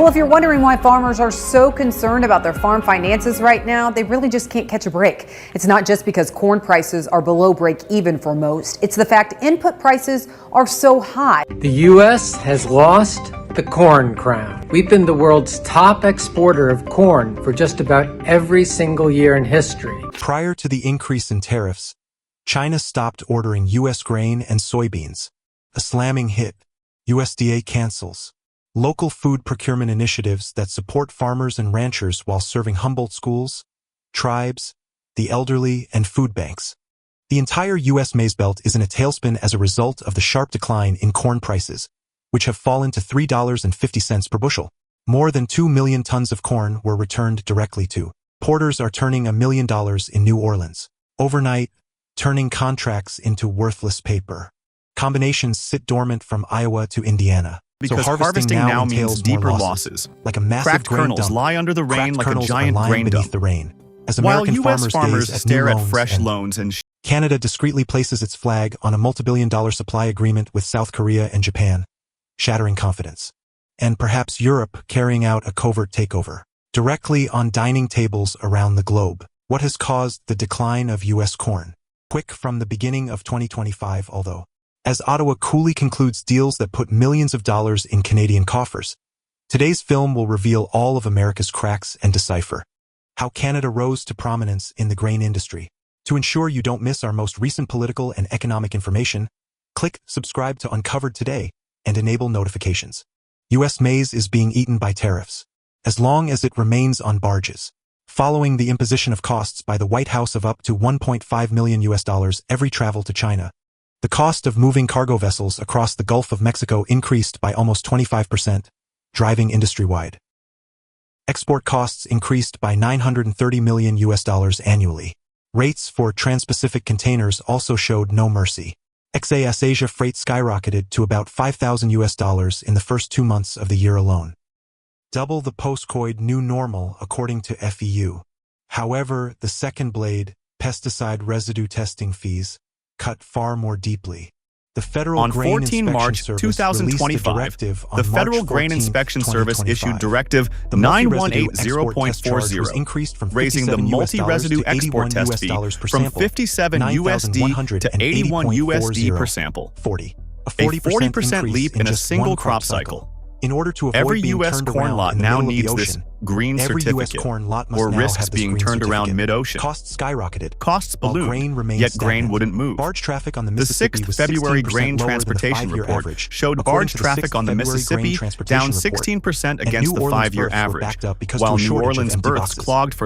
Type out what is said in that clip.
Well, if you're wondering why farmers are so concerned about their farm finances right now, they really just can't catch a break. It's not just because corn prices are below break even for most. It's the fact input prices are so high. The U.S. has lost the corn crown. We've been the world's top exporter of corn for just about every single year in history. Prior to the increase in tariffs, China stopped ordering U.S. grain and soybeans. A slamming hit. USDA cancels local food procurement initiatives that support farmers and ranchers while serving Humboldt schools, tribes, the elderly, and food banks. The entire U.S. maize belt is in a tailspin as a result of the sharp decline in corn prices, which have fallen to $3.50 per bushel. More than 2 million tons of corn were returned directly to porters are turning $1 million in New Orleans. Overnight, turning contracts into worthless paper. Combinations sit dormant from Iowa to Indiana. Because harvesting now means deeper losses. Like a massive Cracked grain kernels dump. lie under the rain like a giant grain beneath dump. the rain. As While American U.S. farmers gaze stare new at loans fresh and loans and Canada discreetly places its flag on a multi-billion-dollar supply agreement with South Korea and Japan, shattering confidence. And perhaps Europe carrying out a covert takeover. Directly on dining tables around the globe. What has caused the decline of U.S. corn? Quick from the beginning of 2025, although. As Ottawa coolly concludes deals that put millions of dollars in Canadian coffers, today's film will reveal all of America's cracks and decipher how Canada rose to prominence in the grain industry. To ensure you don't miss our most recent political and economic information, click subscribe to Uncovered today and enable notifications. U.S. maize is being eaten by tariffs, as long as it remains on barges. Following the imposition of costs by the White House of up to $1.5 million every travel to China, the cost of moving cargo vessels across the Gulf of Mexico increased by almost 25%, driving industry-wide. Export costs increased by $930 million annually. Rates for trans-Pacific containers also showed no mercy. XAS Asia freight skyrocketed to about $5,000 in the first 2 months of the year alone. Double the post-COVID new normal according to FEU. However, the second blade, pesticide residue testing fees, cut far more deeply. The Federal On Grain 14 Inspection March Service 2025, released a directive on the Federal March Grain 14, Inspection Service 2025. issued Directive The multi-residue export test charge was 9180.40, increased from raising the $57 multi-residue to export $81 test fee per from sample, 57 USD to 81 USD per sample. 40. A A 40% increase leap in a just single one crop cycle. In order to avoid Every being U.S. turned corn around lot in the now middle of the needs this ocean, green every U.S. certificate, corn lot must or now risks have this being green turned around certificate. mid-ocean. Costs skyrocketed. Costs while ballooned, grain remained yet grain stagnant. wouldn't move. Barge traffic on the The Mississippi 6th was February 16% grain lower than the transportation 5-year report average. showed According barge to the traffic 6th on the February Mississippi grain transportation down report. 16% And against New the Orleans 5-year berths were average, backed up because while to a New shortage of Orleans empty berths boxes. clogged for